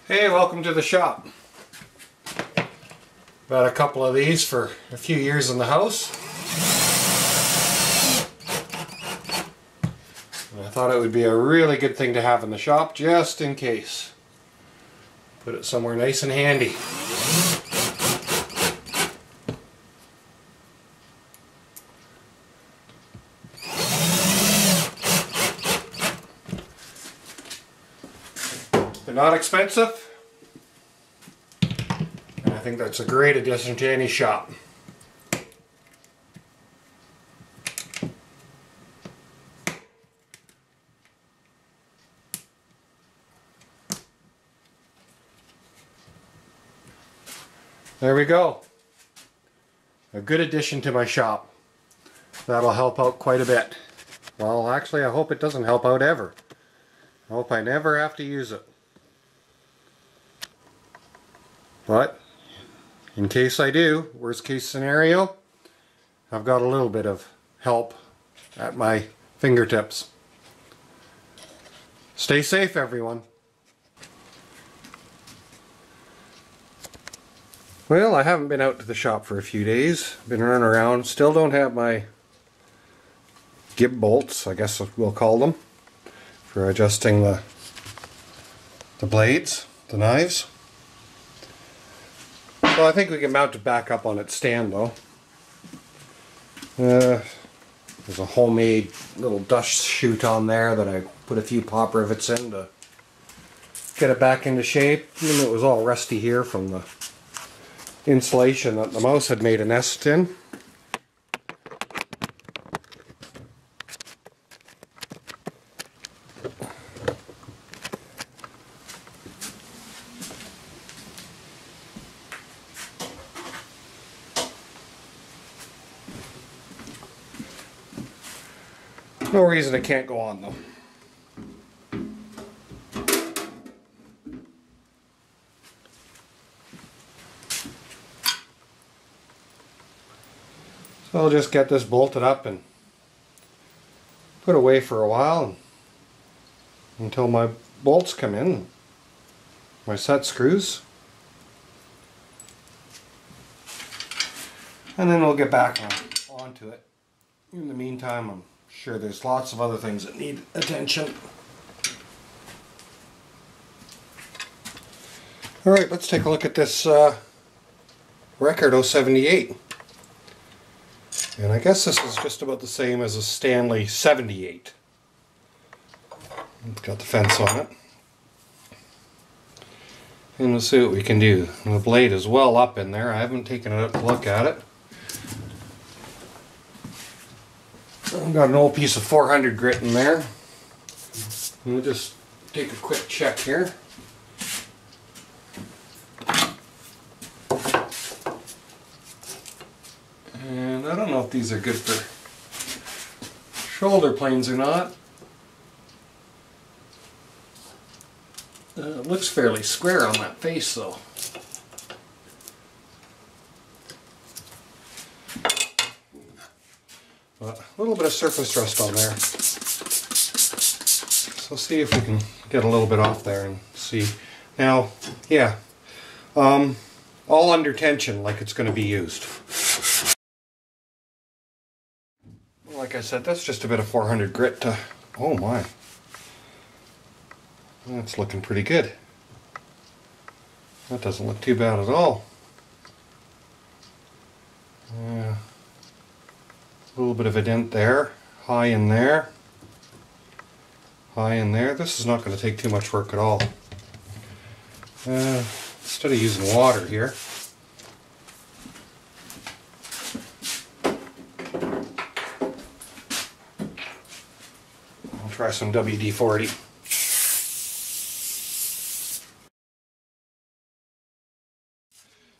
Hey, welcome to the shop. Got a couple of these for a few years in the house. And I thought it would be a really good thing to have in the shop just in case. Put it somewhere nice and handy. They're not expensive, and I think that's a great addition to any shop. There we go. A good addition to my shop. That'll help out quite a bit. Well, actually, I hope it doesn't help out ever. I hope I never have to use it. But in case I do, worst case scenario, I've got a little bit of help at my fingertips. Stay safe, everyone. Well, I haven't been out to the shop for a few days. Been running around. Still don't have my gib bolts, I guess we'll call them, for adjusting the blades, the knives. So I think we can mount it back up on its stand though. There's a homemade little dust chute on there that I put a few pop rivets in to get it back into shape. And it was all rusty here from the insulation that the mouse had made a nest in. No reason it can't go on though. So I'll just get this bolted up and put away for a while until my bolts come in, my set screws, and then we'll get back onto it. In the meantime, I'm sure there's lots of other things that need attention. Alright, let's take a look at this Record 078. And I guess this is just about the same as a Stanley 78. It's got the fence on it. And we'll see what we can do. And the blade is well up in there. I haven't taken it up to look at it. I've got an old piece of 400 grit in there. And we'll just take a quick check here. And I don't know if these are good for shoulder planes or not. It looks fairly square on that face though. But a little bit of surface rust on there. So see if we can get a little bit off there and see. Now, yeah, all under tension like it's going to be used. Like I said, that's just a bit of 400 grit to, oh my. That's looking pretty good. That doesn't look too bad at all. Yeah. A little bit of a dent there, high in there, high in there. This is not going to take too much work at all. Instead of using water here, I'll try some WD-40.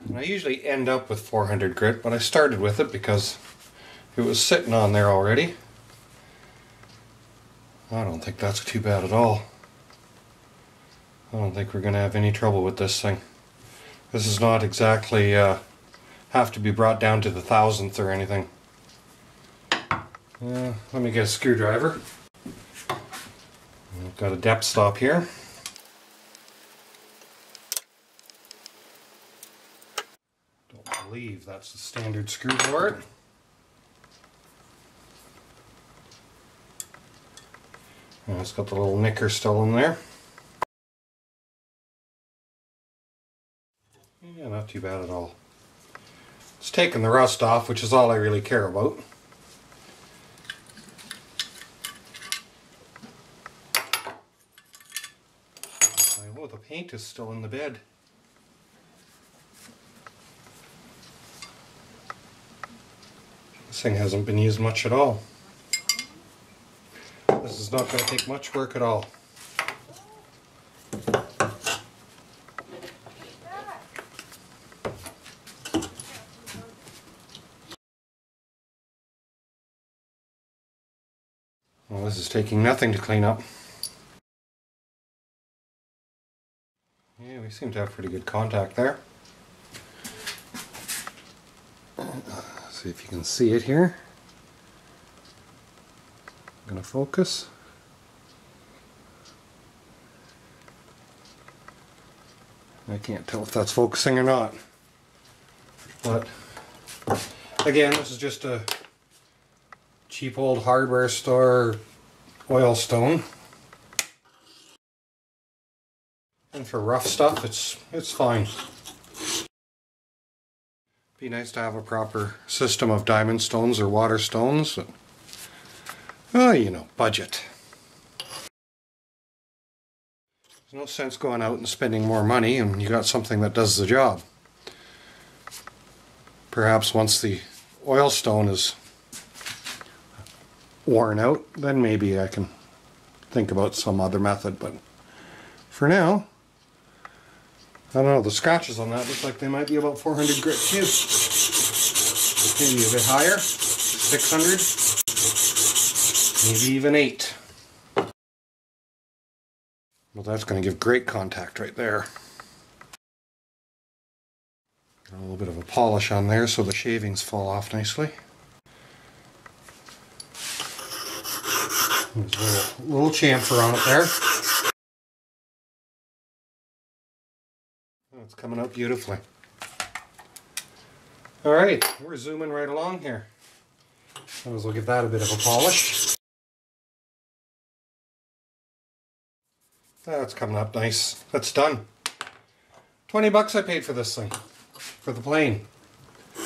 And I usually end up with 400 grit, but I started with it because it was sitting on there already. I don't think that's too bad at all. I don't think we're going to have any trouble with this thing. This is not exactly have to be brought down to the thousandth or anything. Let me get a screwdriver. I've got a depth stop here. believe that's the standard screw for it. And it's got the little nicker still in there. Yeah, not too bad at all. It's taking the rust off, which is all I really care about. Oh, the paint is still in the bed. This thing hasn't been used much at all. This is not going to take much work at all. Well, this is taking nothing to clean up. Yeah, we seem to have pretty good contact there. See if you can see it here. I'm going to focus. I can't tell if that's focusing or not. But again, this is just a cheap old hardware store oil stone. And for rough stuff, it's fine. Be nice to have a proper system of diamond stones or water stones. Oh, you know, budget. There's no sense going out and spending more money and you got something that does the job. Perhaps once the oil stone is worn out, then maybe I can think about some other method, but for now, I don't know, the scratches on that look like they might be about 400 grit too. Maybe a bit higher, 600, maybe even 8. Well, that's going to give great contact right there. A little bit of a polish on there so the shavings fall off nicely. There's a little chamfer on it there. Oh, it's coming out beautifully. Alright, we're zooming right along here. Might as well give that a bit of a polish. That's coming up nice. That's done. 20 bucks I paid for this thing. For the plane. I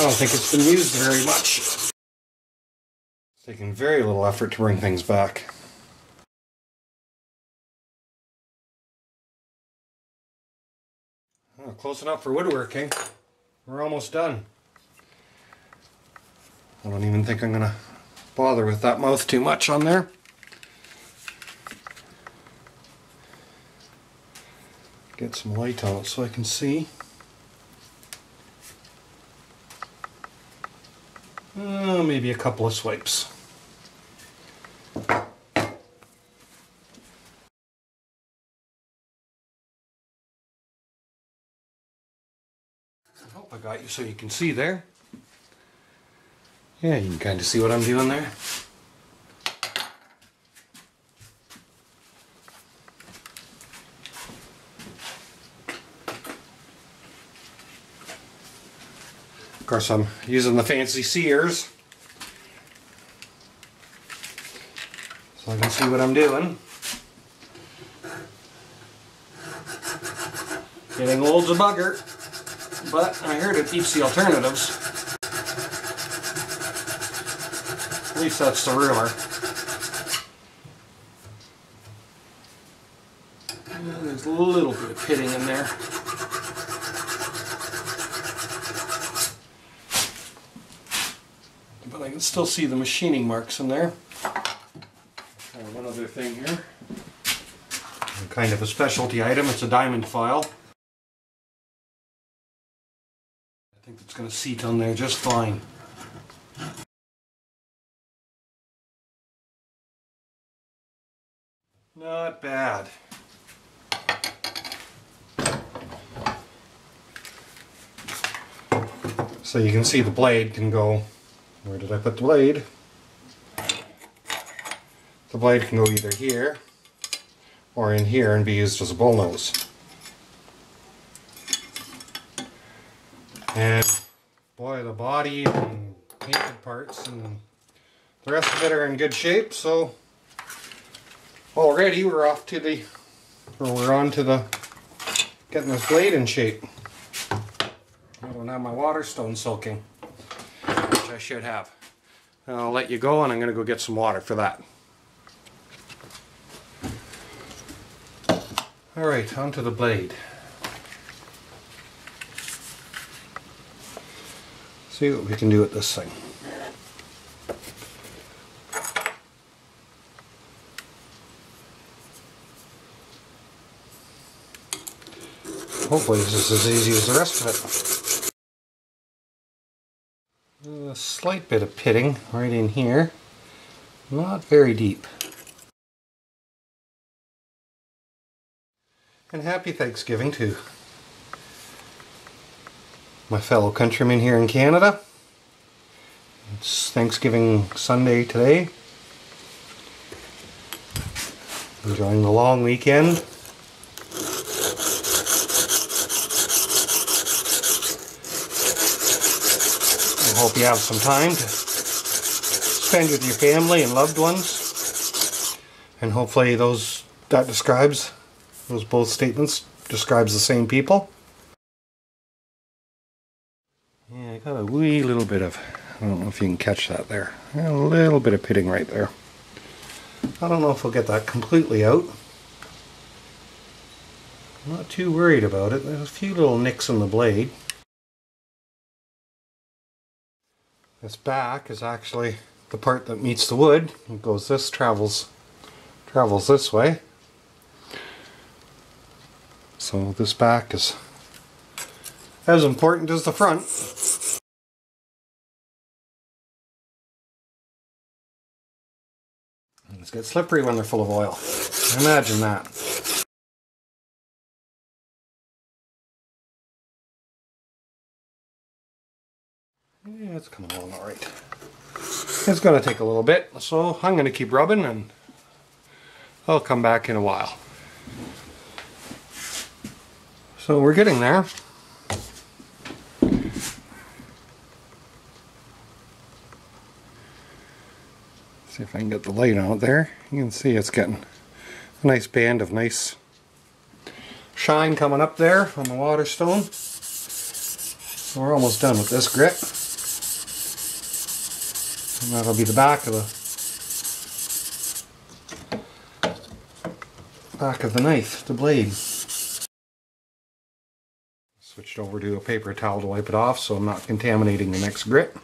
don't think it's been used very much. It's taken very little effort to bring things back. Oh, close enough for woodworking. We're almost done. I don't even think I'm going to bother with that mouth too much on there. Get some light on it so I can see. Maybe a couple of swipes. I hope I got you so you can see there. Yeah, you can kind of see what I'm doing there. Of course, I'm using the fancy sears so I can see what I'm doing. Getting old's a bugger, but I heard it beats the alternatives. At least that's the rumor. And there's a little bit of pitting in there. But I can still see the machining marks in there. One other thing here. Kind of a specialty item. It's a diamond file. I think it's going to seat on there just fine. Not bad. So you can see the blade can go. Where did I put the blade? The blade can go either here or in here and be used as a bullnose. And boy, the body and painted parts and the rest of it are in good shape, so already we're on to the getting this blade in shape. I don't have my water stone soaking, which I should have. I'll let you go, and I'm going to go get some water for that. Alright, onto the blade. See what we can do with this thing. Hopefully this is as easy as the rest of it. A slight bit of pitting right in here. Not very deep. And happy Thanksgiving to my fellow countrymen here in Canada. It's Thanksgiving Sunday today. Enjoying the long weekend. I hope you have some time to spend with your family and loved ones. And hopefully those both statements describes the same people. Yeah, I got a wee little bit of, I don't know if you can catch that there. A little bit of pitting right there. I don't know if we'll get that completely out. I'm not too worried about it. There's a few little nicks in the blade. This back is actually the part that meets the wood. It goes this, travels this way. So this back is as important as the front. These get slippery when they're full of oil. Imagine that. Yeah, it's coming along alright. It's going to take a little bit, so I'm going to keep rubbing and I'll come back in a while. So we're getting there. See if I can get the light out there. You can see it's getting a nice band of nice shine coming up there on the water stone. So we're almost done with this grit. And that'll be the back of the knife, the blade. Switched over to a paper towel to wipe it off so I'm not contaminating the next grit.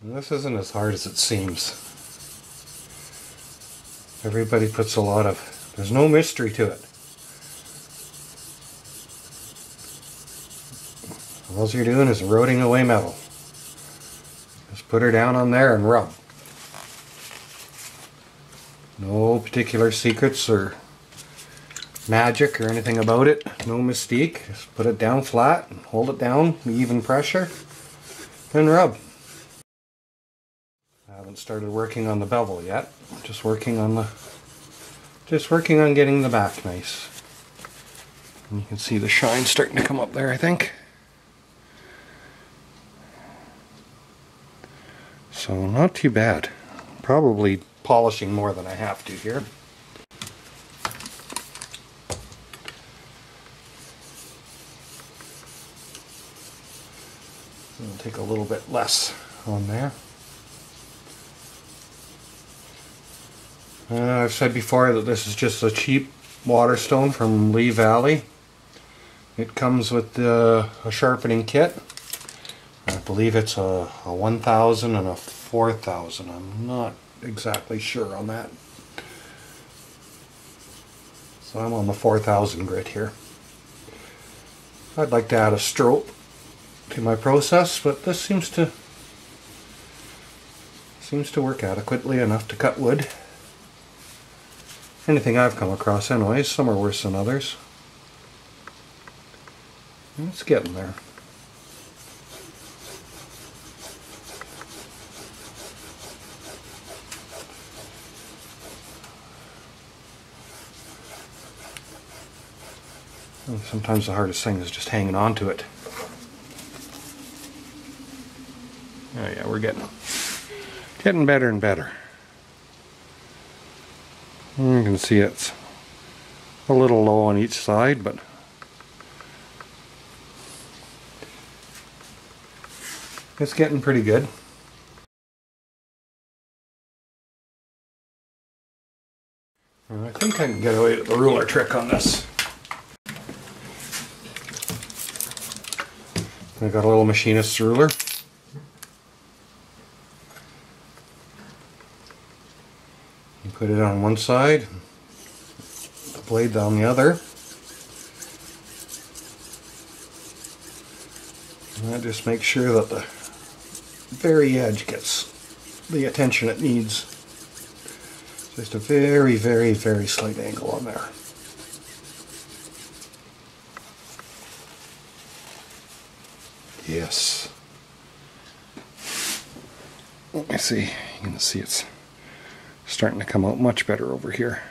And this isn't as hard as it seems. Everybody puts a lot of, there's no mystery to it. All you're doing is eroding away metal. Just put her down on there and rub. No particular secrets or magic or anything about it. No mystique. Just put it down flat and hold it down, even pressure, and rub. I haven't started working on the bevel yet. Just working on getting the back nice. And you can see the shine starting to come up there, I think. So not too bad. Probably polishing more than I have to here. I'll take a little bit less on there. I've said before that this is just a cheap water stone from Lee Valley. It comes with a sharpening kit. I believe it's a 1000 and a 4000. I'm not exactly sure on that. So I'm on the 4000 grit here. I'd like to add a stroke to my process, but this seems to seems to work adequately enough to cut wood. Anything I've come across anyways. Some are worse than others. It's getting there. And sometimes the hardest thing is just hanging on to it. Oh yeah, we're getting better and better. You can see it's a little low on each side, but it's getting pretty good. And I think I can get away with the ruler trick on this. I got a little machinist's ruler. You put it on one side, the blade on the other. And that just makes sure that the very edge gets the attention it needs. Just a very, very, very slight angle on there. Yes. Let me see. You can see it's starting to come out much better over here.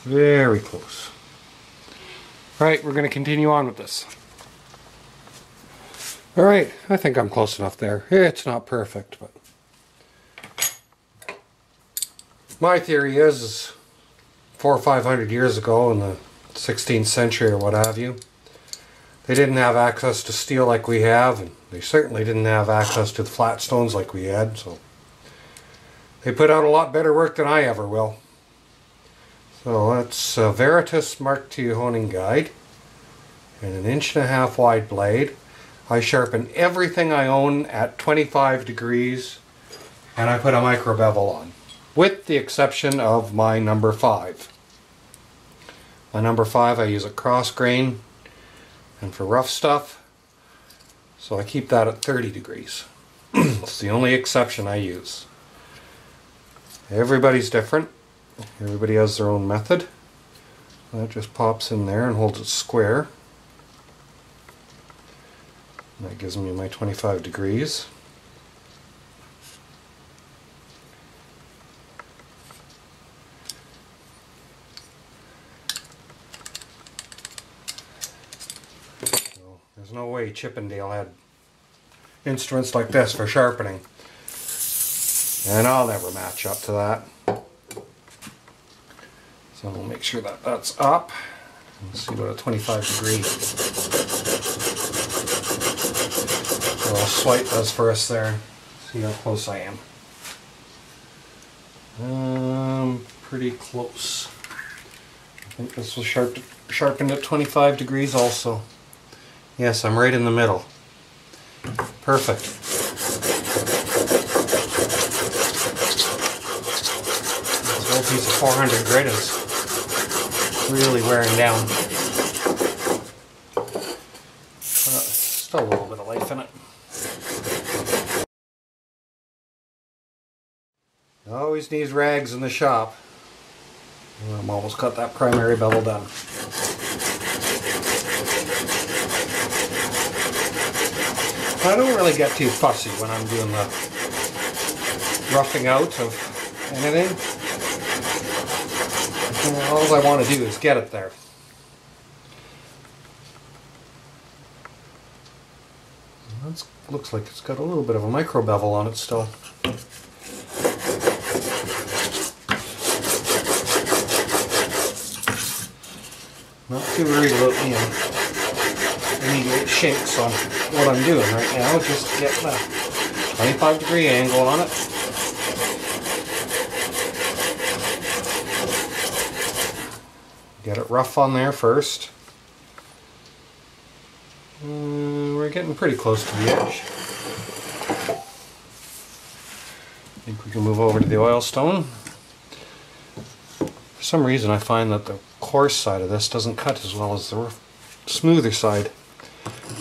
Very close. Alright, we're going to continue on with this. Alright, I think I'm close enough there. It's not perfect, but my theory is 400 or 500 years ago in the 16th century or what have you, they didn't have access to steel like we have, and they certainly didn't have access to the flat stones like we had, so they put out a lot better work than I ever will. So that's a Veritas Mark II honing guide and an 1.5 inch wide blade. I sharpen everything I own at 25 degrees and I put a micro bevel on, with the exception of my number 5. My number 5 I use a cross grain and for rough stuff, so I keep that at 30 degrees. It's the only exception I use. Everybody's different. Everybody has their own method. That just pops in there and holds it square. And that gives me my 25 degrees. So, there's no way Chippendale had instruments like this for sharpening. And I'll never match up to that. So we'll make sure that that's up. Let's see what a 25 degree little swipe does for us there. See how close I am. Pretty close. I think this was sharpened at 25 degrees also. Yes, I'm right in the middle. Perfect. This whole piece of 400 grit is really wearing down. Still a little bit of life in it. Always needs rags in the shop. I'm almost got that primary bevel done. I don't really get too fussy when I'm doing the roughing out of anything. All I want to do is get it there. That looks like it's got a little bit of a micro bevel on it still. Not too worried about being immediate shakes on what I'm doing right now. Just get the 25 degree angle on it. Get it rough on there first. We're getting pretty close to the edge. think we can move over to the oil stone. For some reason I find that the coarse side of this doesn't cut as well as the smoother side.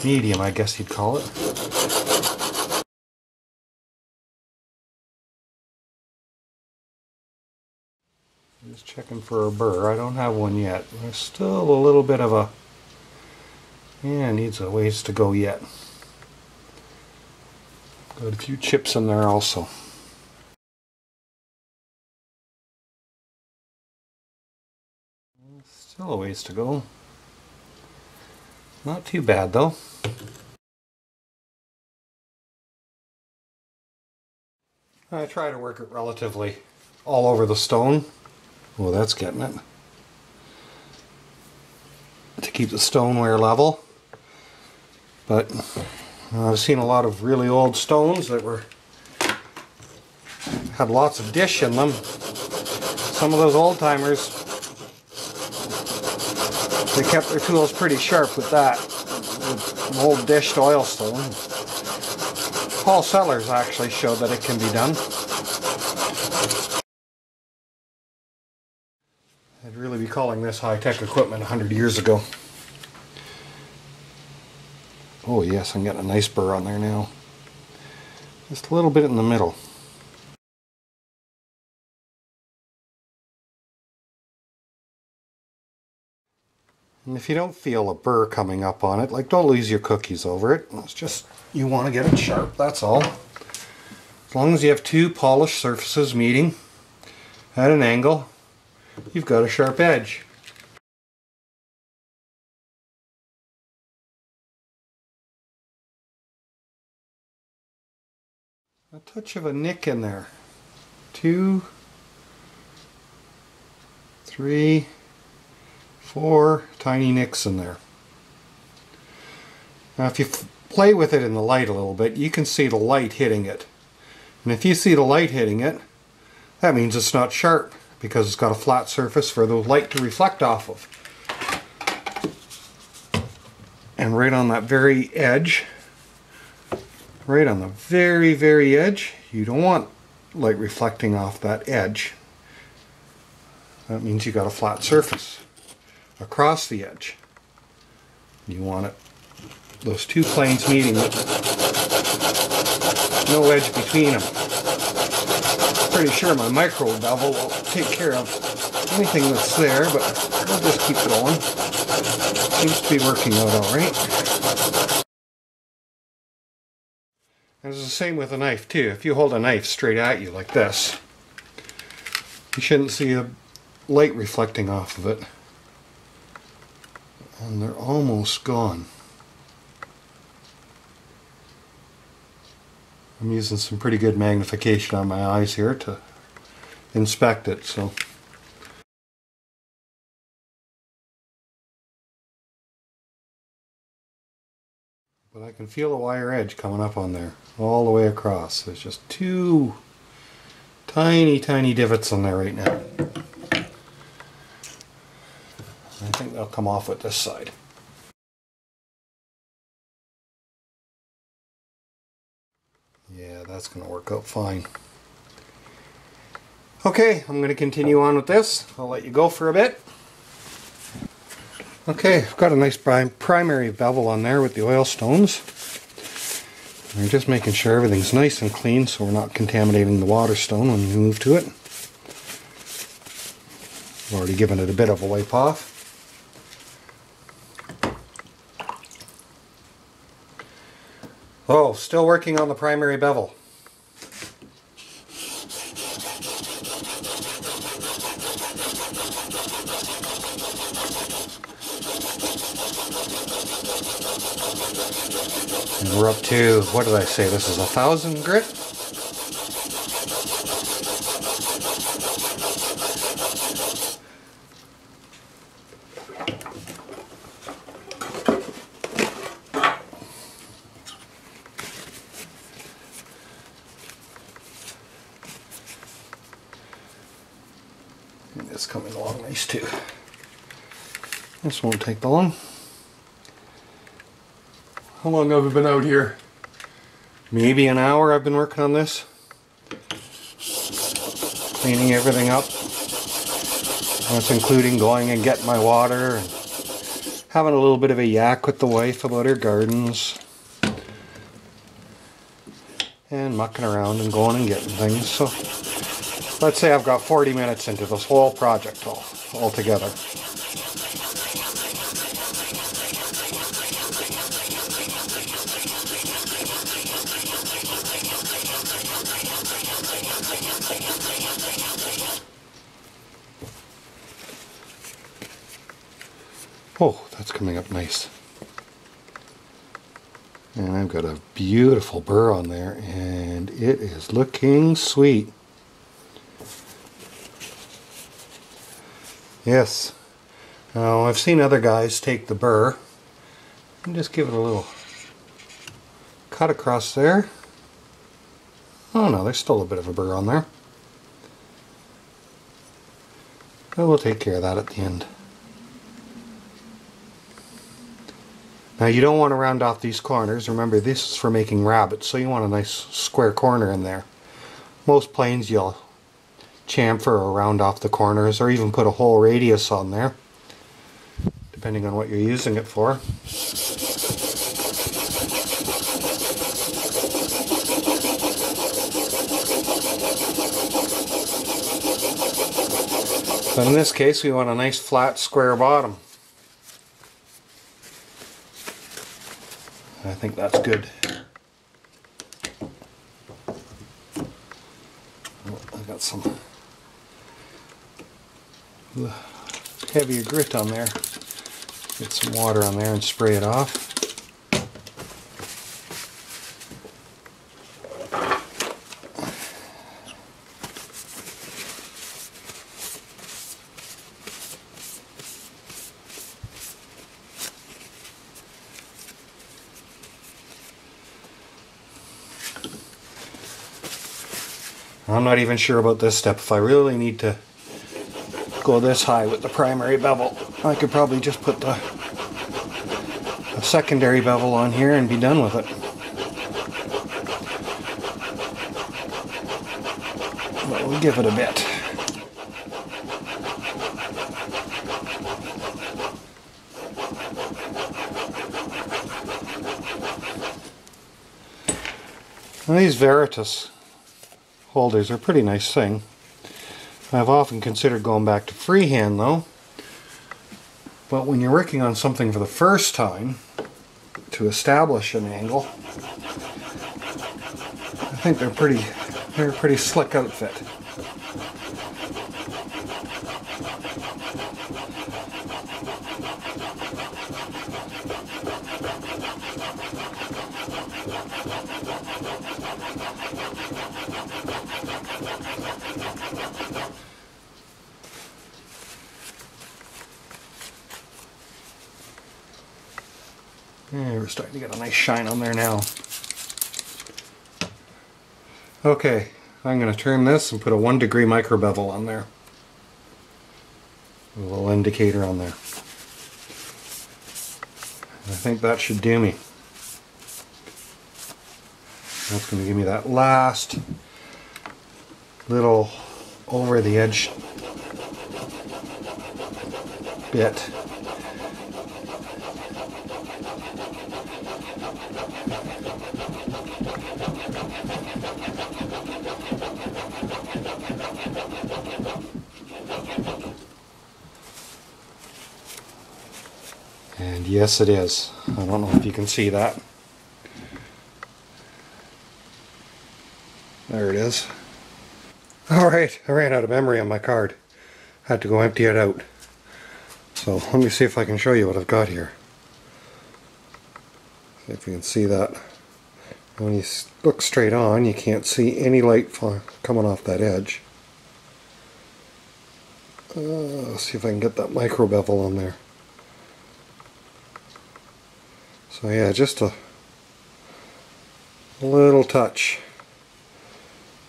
Medium, I guess you'd call it. Just checking for a burr. I don't have one yet. There's still a little bit of a... yeah, needs a ways to go yet. Got a few chips in there also. Still a ways to go. Not too bad though. I try to work it relatively all over the stone. Oh, that's getting it. To keep the stoneware level. But I've seen a lot of really old stones that had lots of dish in them. Some of those old timers, they kept their tools pretty sharp with that. With an old dished oil stone. Paul Sellers actually showed that it can be done. I'd really be calling this high-tech equipment 100 years ago. Oh yes, I'm getting a nice burr on there now. Just a little bit in the middle. And if you don't feel a burr coming up on it, like, don't lose your cookies over it. It's just, you want to get it sharp, that's all. As long as you have two polished surfaces meeting at an angle, you've got a sharp edge. A touch of a nick in there. 2, 3, 4 tiny nicks in there. Now if you play with it in the light a little bit, you can see the light hitting it. And if you see the light hitting it, that means it's not sharp, because it's got a flat surface for the light to reflect off of. And right on that very edge, right on the very, very edge, you don't want light reflecting off that edge. That means you got a flat surface. Across the edge, you want it, those two planes meeting with no edge between them. Pretty sure my micro bevel will take care of anything that's there, but we'll just keep going. Seems to be working out alright. It's the same with a knife too. If you hold a knife straight at you like this, you shouldn't see the light reflecting off of it. And they're almost gone. I'm using some pretty good magnification on my eyes here to inspect it, so. But I can feel the wire edge coming up on there, all the way across. There's just two tiny, tiny divots on there right now. I think they'll come off with this side. Yeah, that's going to work out fine. Okay, I'm going to continue on with this. I'll let you go for a bit. Okay, I've got a nice primary bevel on there with the oil stones. We're just making sure everything's nice and clean so we're not contaminating the water stone when we move to it. I've already given it a bit of a wipe off. Oh, still working on the primary bevel. And we're up to, what did I say, this is 1,000 grit? It's coming along nice too. This won't take long. How long have I been out here? Maybe an hour I've been working on this. cleaning everything up. That's including going and getting my water and having a little bit of a yak with the wife about her gardens and mucking around and going and getting things. So let's say I've got 40 minutes into this whole project all together. Oh, that's coming up nice. And I've got a beautiful burr on there, and it is looking sweet. Yes. Now, I've seen other guys take the burr and just give it a little cut across there. Oh no, there's still a bit of a burr on there. But we'll take care of that at the end. Now you don't want to round off these corners. Remember, this is for making rabbits, so you want a nice square corner in there. Most planes you'll chamfer or round off the corners, or even put a whole radius on there, depending on what you're using it for. But in this case, we want a nice flat square bottom. I think that's good. Oh, I got some heavier grit on there. Get some water on there and spray it off. I'm not even sure about this step. If I really need to go this high with the primary bevel, I could probably just put the secondary bevel on here and be done with it. But we'll give it a bit. Now, these Veritas holders are a pretty nice thing. I've often considered going back to freehand though, but when you're working on something for the first time to establish an angle, I think they're a pretty slick outfit. Yeah, we're starting to get a nice shine on there now. Okay, I'm going to turn this and put a 1 degree micro bevel on there. A little indicator on there. I think that should do me. That's going to give me that last little over the edge bit. And yes, it is. I don't know if you can see that. There it is. Alright, I ran out of memory on my card. I had to go empty it out. So let me see if I can show you what I've got here. See if you can see that. When you look straight on, you can't see any light coming off that edge. Let's see if I can get that micro bevel on there. So yeah, just a little touch.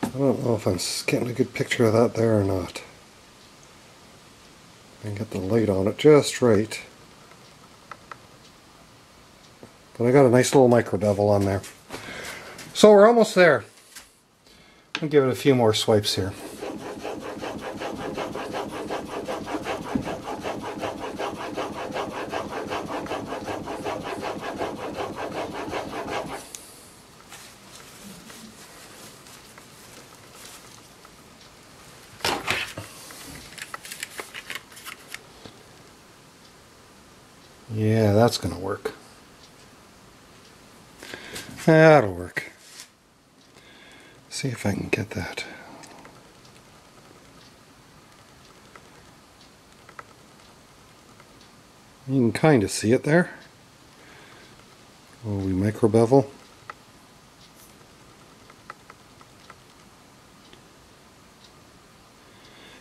I don't know if I'm getting a good picture of that there or not. I can get the light on it just right. But I got a nice little micro bevel on there. So we're almost there. I'll give it a few more swipes here. Yeah, that's gonna work. That'll work. See if I can get that. You can kind of see it there. Oh, we micro bevel.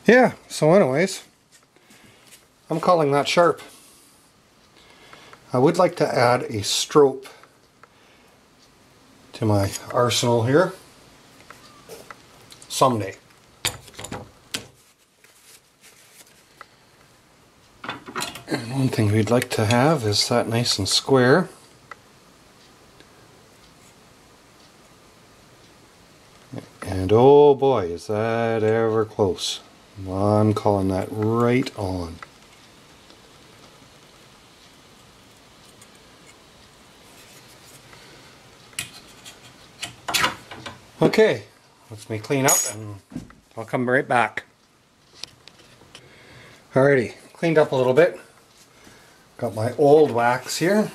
Yeah, so anyways, I'm calling that sharp. I would like to add a strobe to my arsenal here someday. And one thing we'd like to have is that nice and square. And oh boy, is that ever close. I'm calling that right on. Okay, let's me clean up and I'll come right back. Alrighty, cleaned up a little bit. Got my old wax here.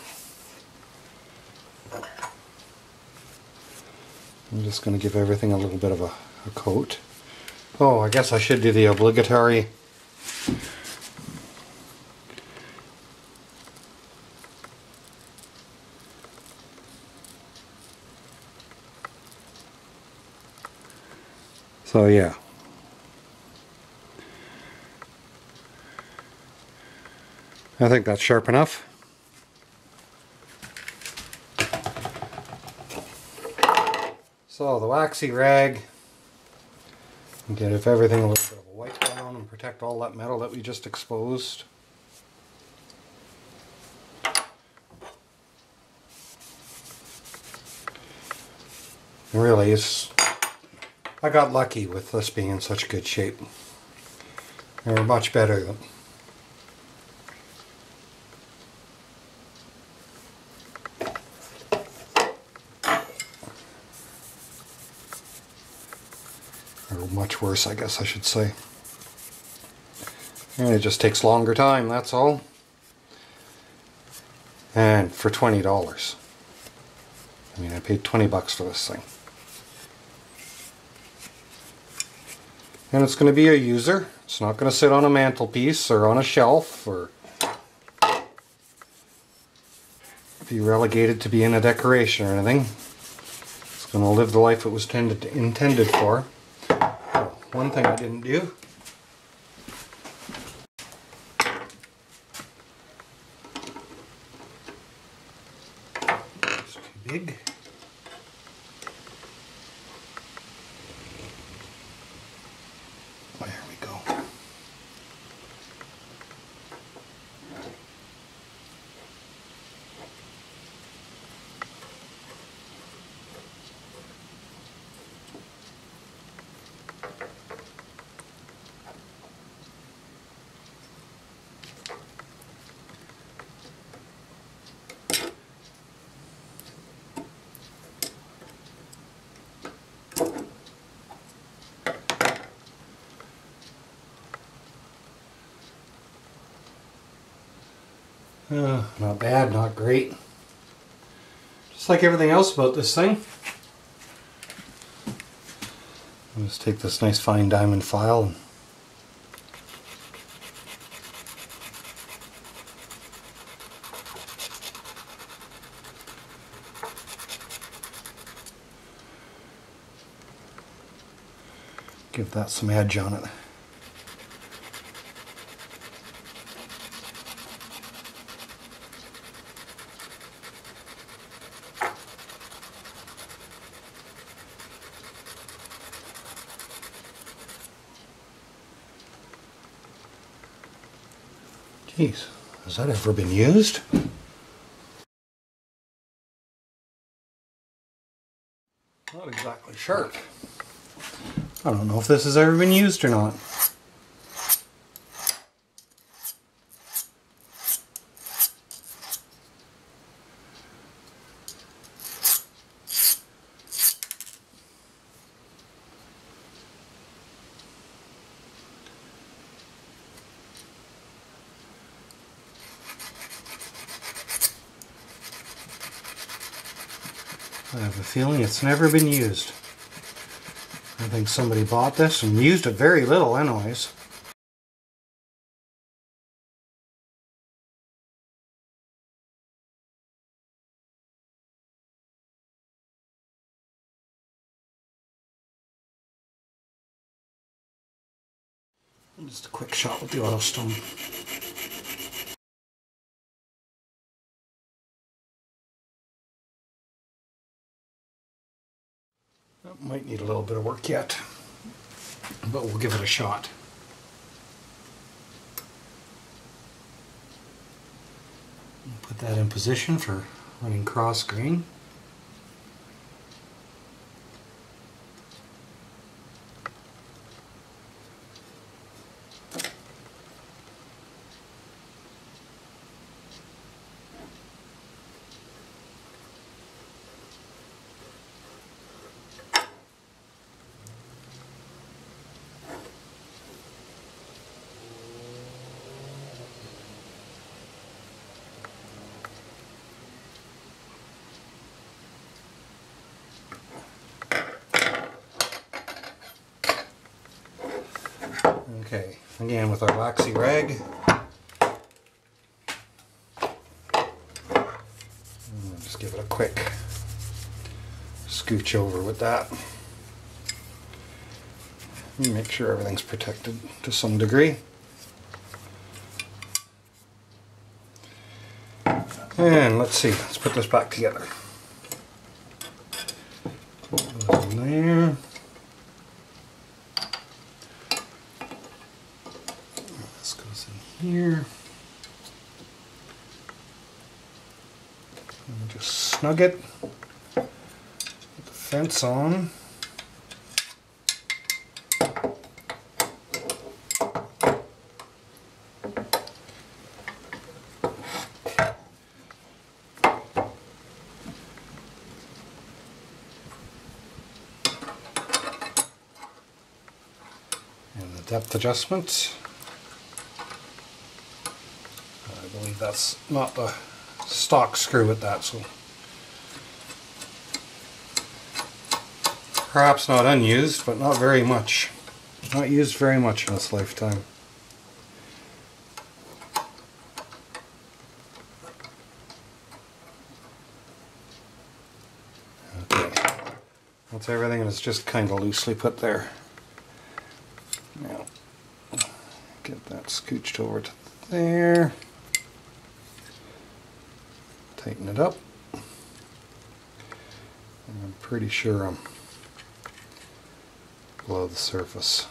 I'm just going to give everything a little bit of a coat. Oh, I guess I should do the obligatory so yeah. I think that's sharp enough. So the waxy rag, give everything a little bit of a wipe down and protect all that metal that we just exposed. And really, I got lucky with this being in such good shape. They were much better than much worse, I guess I should say. And it just takes longer time, that's all. And for $20. I mean, I paid 20 bucks for this thing. And it's going to be a user. It's not going to sit on a mantelpiece or on a shelf or be relegated to being a decoration or anything. It's going to live the life it was intended for. One thing I didn't do. It's too big. There we go. Not bad, not great. Just like everything else about this thing. I'll just take this nice fine diamond file and give that some edge on it. Jeez, has that ever been used? Not exactly sharp. I don't know if this has ever been used or not. I have a feeling it's never been used. I think somebody bought this and used it very little anyways. Just a quick shot with the autostone. That might need a little bit of work yet, but we'll give it a shot. Put that in position for running cross grain. Okay, again with our waxy rag. And just give it a quick scooch over with that. Make sure everything's protected to some degree. And let's see, let's put this back together. Put those in there. This goes in here. And just snug it. Put the fence on. Depth adjustment. I believe that's not the stock screw with that, so perhaps not unused, but not very much. Not used very much in its lifetime. Okay, that's everything, and it's just kind of loosely put there. Now, get that scooched over to there. Tighten it up. And I'm pretty sure I'm below the surface.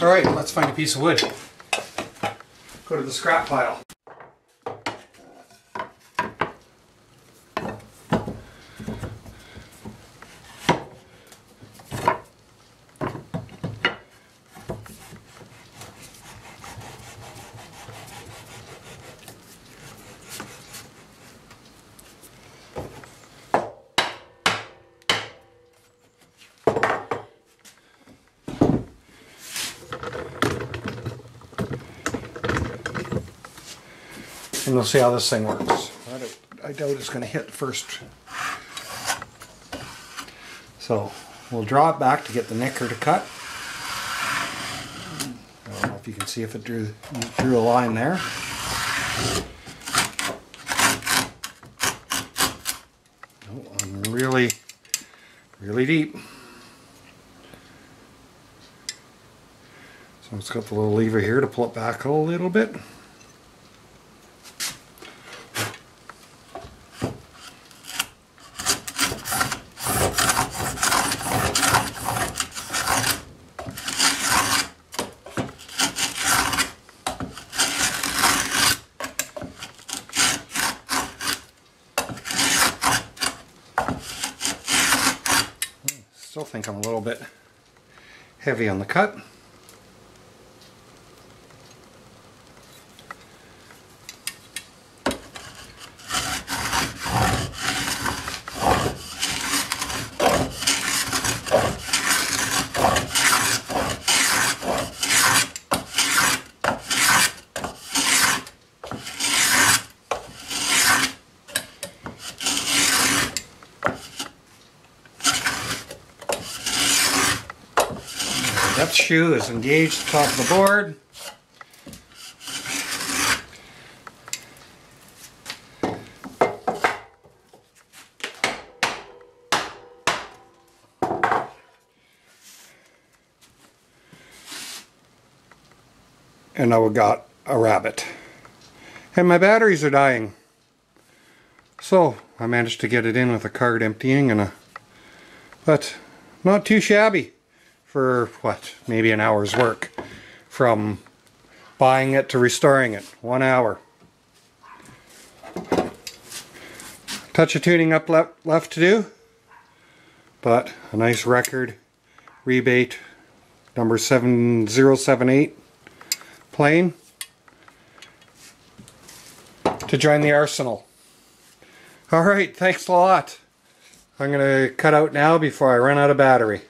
Alright, let's find a piece of wood. Go to the scrap pile. And we'll see how this thing works. I doubt it's going to hit first. So we'll draw it back to get the knicker to cut. I don't know if you can see if it drew a line there. Oh, I'm really deep. So it's got the little lever here to pull it back a little bit. Still think I'm a little bit heavy on the cut. That shoe is engaged at the top of the board. And now we got a rabbit. And my batteries are dying. So I managed to get it in with a card emptying and but not too shabby for what, maybe an hour's work from buying it to restoring it. 1 hour. Touch of tuning up left to do, but a nice record rebate number 7078 plane to join the arsenal. Alright, thanks a lot. I'm going to cut out now before I run out of battery.